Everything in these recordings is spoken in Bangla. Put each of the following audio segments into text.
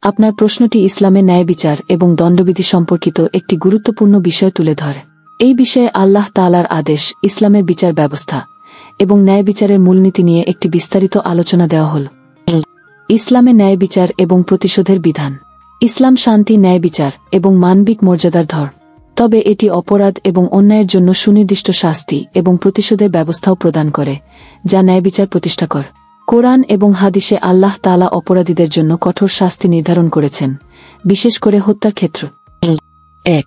আপনার প্রশ্নটি ইসলামে ন্যায় বিচার এবং দণ্ডবিধি সম্পর্কিত একটি গুরুত্বপূর্ণ বিষয় তুলে ধরে। এই বিষয়ে আল্লাহ তাআলার আদেশ, ইসলামের বিচার ব্যবস্থা এবং ন্যায় বিচারের মূলনীতি নিয়ে একটি বিস্তারিত আলোচনা দেওয়া হল। ইসলামে ন্যায় বিচার এবং প্রতিশোধের বিধান। ইসলাম শান্তি, ন্যায় বিচার এবং মানবিক মর্যাদার ধর্ম। তবে এটি অপরাধ এবং অন্যায়ের জন্য সুনির্দিষ্ট শাস্তি এবং প্রতিশোধের ব্যবস্থাও প্রদান করে, যা ন্যায় বিচার প্রতিষ্ঠা করে। কোরআন এবং হাদিসে আল্লাহ তাআলা অপরাধীদের জন্য কঠোর শাস্তি নির্ধারণ করেছেন, বিশেষ করে হত্যার ক্ষেত্রে। 1.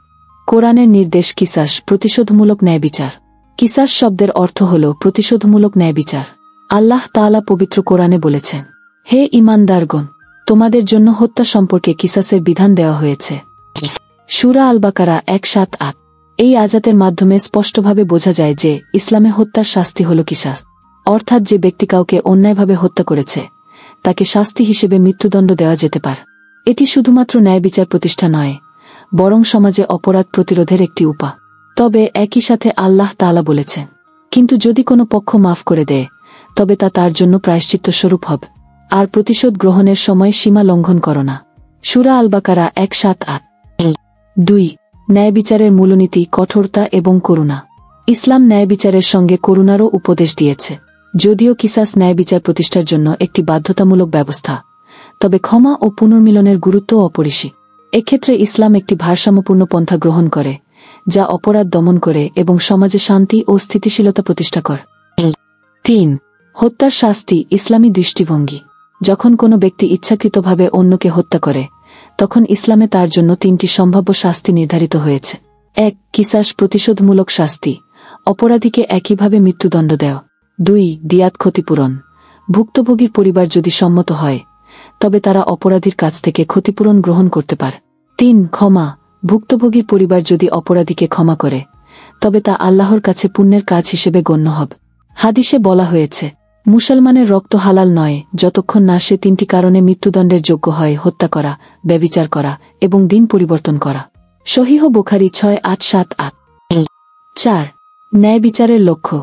কোরআনের নির্দেশ, কিসাস, প্রতিশোধমূলক ন্যায় বিচার। কিসাস শব্দের অর্থ হল প্রতিশোধমূলক ন্যায় বিচার। আল্লাহ তাআলা পবিত্র কোরআনে বলেছেন, হে ঈমানদারগণ, তোমাদের জন্য হত্যা সম্পর্কে কিসাসের বিধান দেওয়া হয়েছে। সূরা আল-বাকারা 178। এই আয়াতের মাধ্যমে স্পষ্টভাবে বোঝা যায় যে ইসলামে হত্যার শাস্তি হল কিসাস, অর্থাৎ যে ব্যক্তি কাউকে অন্যায়ভাবে হত্যা করেছে তাকে শাস্তি হিসেবে মৃত্যুদণ্ড দেওয়া যেতে পারে। এটি শুধুমাত্র ন্যায় বিচার প্রতিষ্ঠা নয়, বরং সমাজে অপরাধ প্রতিরোধের একটি উপায়। তবে একই সাথে আল্লাহ তাআলা বলেছেন, কিন্তু যদি কোনো পক্ষ মাফ করে দেয় তবে তা তার জন্য প্রায়শ্চিত্ত স্বরূপ হবে, আর প্রতিশোধ গ্রহণের সময় সীমা লঙ্ঘন করো না। সূরা আল-বাকারা 178। 2. ন্যায় বিচারের মূলনীতি, কঠোরতা এবং করুণা। ইসলাম ন্যায় বিচারের সঙ্গে করুণারও উপদেশ দিয়েছে। যদিও কিসাস ন্যায় বিচার প্রতিষ্ঠার জন্য একটি বাধ্যতামূলক ব্যবস্থা, তবে ক্ষমা ও পুনর্মিলনের গুরুত্বও অপরিসীম। এক্ষেত্রে ইসলাম একটি ভারসাম্যপূর্ণ পন্থা গ্রহণ করে, যা অপরাধ দমন করে এবং সমাজে শান্তি ও স্থিতিশীলতা প্রতিষ্ঠা করে। 3. হত্যার শাস্তি, ইসলামী দৃষ্টিভঙ্গি। যখন কোনো ব্যক্তি ইচ্ছাকৃতভাবে অন্যকে হত্যা করে, তখন ইসলামে তার জন্য 3টি সম্ভাব্য শাস্তি নির্ধারিত হয়েছে। 1. কিসাস, প্রতিশোধমূলক শাস্তি, অপরাধীকে একইভাবে মৃত্যুদণ্ড দেওয়া। 2. দিয়াত, ক্ষতিপূরণ। ভুক্তভোগীর পরিবার যদি সম্মত হয় তবে তারা অপরাধীর কাছ থেকে ক্ষতিপূরণ গ্রহণ করতে পারে। 3. ক্ষমা। ভুক্তভোগীর পরিবার যদি অপরাধীকে ক্ষমা করে তবে তা আল্লাহর কাছে পুণ্যের কাজ হিসেবে গণ্য হবে। হাদিসে বলা হয়েছে, মুসলমানের রক্ত হালাল নয় যতক্ষণ না সে 3টি কারণে মৃত্যুদণ্ডের যোগ্য হয়: হত্যা করা, ব্যভিচার করা এবং দিন পরিবর্তন করা। সহিহ বুখারী 6878। 4. ন্যায় বিচারের লক্ষ্য।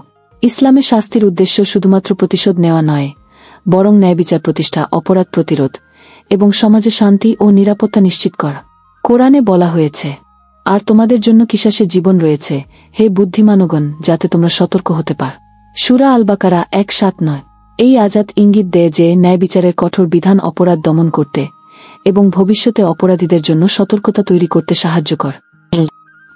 ইসলামে শাস্তির উদ্দেশ্য শুধুমাত্র প্রতিশোধ নেওয়া নয়, বরং ন্যায় বিচার প্রতিষ্ঠা, অপরাধ প্রতিরোধ এবং সমাজে শান্তি ও নিরাপত্তা নিশ্চিত করা। কোরআনে বলা হয়েছে, আর তোমাদের জন্য কিসাসে জীবন রয়েছে, হে বুদ্ধিমানগণ, যাতে তোমরা সতর্ক হতে পার। সূরা আল-বাকারা 179। এই আয়াত ইঙ্গিত দেয় যে ন্যায় বিচারের কঠোর বিধান অপরাধ দমন করতে এবং ভবিষ্যতে অপরাধীদের জন্য সতর্কতা তৈরি করতে সাহায্য করে।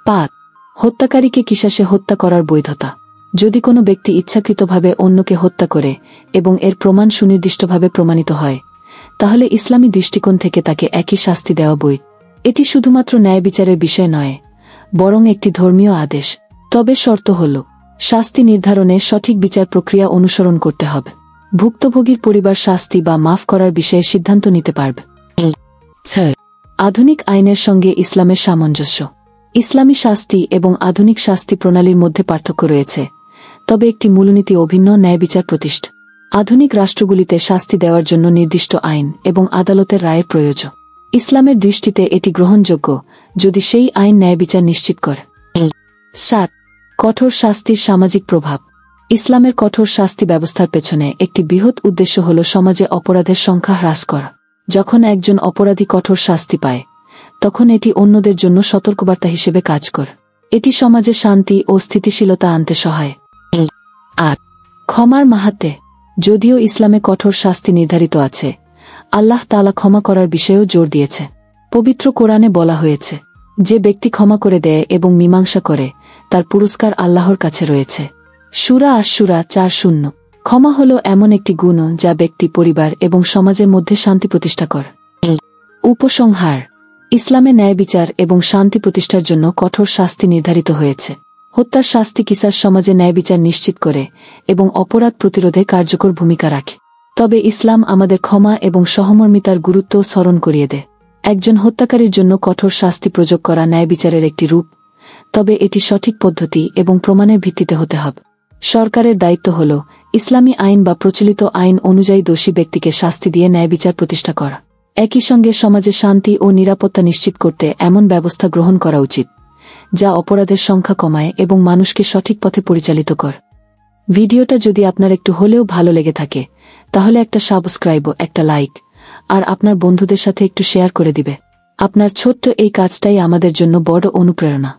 5. হত্যাকারীকে কিসাসে হত্যা করার বৈধতা। যদি কোনো ব্যক্তি ইচ্ছাকৃতভাবে অন্যকে হত্যা করে এবং এর প্রমাণ সুনির্দিষ্টভাবে প্রমাণিত হয়, তাহলে ইসলামী দৃষ্টিকোণ থেকে তাকে একই শাস্তি দেওয়া বৈধ। এটি শুধুমাত্র ন্যায় বিচারের বিষয় নয়, বরং একটি ধর্মীয় আদেশ। তবে শর্ত হল, শাস্তি নির্ধারণে সঠিক বিচার প্রক্রিয়া অনুসরণ করতে হবে। ভুক্তভোগীর পরিবার শাস্তি বা মাফ করার বিষয়ে সিদ্ধান্ত নিতে পারবে। 6. আধুনিক আইনের সঙ্গে ইসলামের সামঞ্জস্য। ইসলামী শাস্তি এবং আধুনিক শাস্তি প্রণালীর মধ্যে পার্থক্য রয়েছে, তবে একটি মূলনীতি অভিন্ন: ন্যায় বিচার প্রতিষ্ঠা। আধুনিক রাষ্ট্রগুলিতে শাস্তি দেওয়ার জন্য নির্দিষ্ট আইন এবং আদালতের রায়ের প্রয়োজন। ইসলামের দৃষ্টিতে এটি গ্রহণযোগ্য যদি সেই আইন ন্যায় বিচার নিশ্চিত করে। 7. কঠোর শাস্তির সামাজিক প্রভাব। ইসলামের কঠোর শাস্তি ব্যবস্থার পেছনে একটি বৃহৎ উদ্দেশ্য হল সমাজে অপরাধের সংখ্যা হ্রাস করা। যখন একজন অপরাধী কঠোর শাস্তি পায়, তখন এটি অন্যদের জন্য সতর্কবার্তা হিসেবে কাজ করে। এটি সমাজে শান্তি ও স্থিতিশীলতা আনতে সহায়। 8. ক্ষমার মাহাত্ম্য। যদিও ইসলামে কঠোর শাস্তি নির্ধারিত আছে, আল্লাহ তাআলা ক্ষমা করার বিষয়েও জোর দিয়েছে। পবিত্র কোরআনে বলা হয়েছে, যে ব্যক্তি ক্ষমা করে দেয় এবং মীমাংসা করে, তার পুরস্কার আল্লাহর কাছে রয়েছে। সূরা আশ-শূরা 4:0। ক্ষমা হল এমন একটি গুণ যা ব্যক্তি, পরিবার এবং সমাজের মধ্যে শান্তি প্রতিষ্ঠা করে। উপসংহার: ইসলামে ন্যায় বিচার এবং শান্তি প্রতিষ্ঠার জন্য কঠোর শাস্তি নির্ধারিত হয়েছে। হত্যার শাস্তি কিসাস সমাজে ন্যায় বিচার নিশ্চিত করে এবং অপরাধ প্রতিরোধে কার্যকর ভূমিকা রাখে। তবে ইসলাম আমাদের ক্ষমা এবং সহমর্মিতার গুরুত্বও স্মরণ করিয়ে দেয়। একজন হত্যাকারীর জন্য কঠোর শাস্তি প্রয়োগ করা ন্যায় বিচারের একটি রূপ, তবে এটি সঠিক পদ্ধতি এবং প্রমাণের ভিত্তিতে হতে হবে। সরকারের দায়িত্ব হল ইসলামী আইন বা প্রচলিত আইন অনুযায়ী দোষী ব্যক্তিকে শাস্তি দিয়ে ন্যায় বিচার প্রতিষ্ঠা করা। একই সঙ্গে সমাজে শান্তি ও নিরাপত্তা নিশ্চিত করতে এমন ব্যবস্থা গ্রহণ করা উচিত যা অপরাধের সংখ্যা কমায় এবং মানুষকে সঠিক পথে পরিচালিত করে। ভিডিওটা যদি আপনার একটু হলেও ভালো লেগে থাকে, তাহলে একটা সাবস্ক্রাইব ও একটা লাইক আর আপনার বন্ধুদের সাথে একটু শেয়ার করে দিবে। আপনার ছোট্ট এই কাজটাই আমাদের জন্য বড় অনুপ্রেরণা।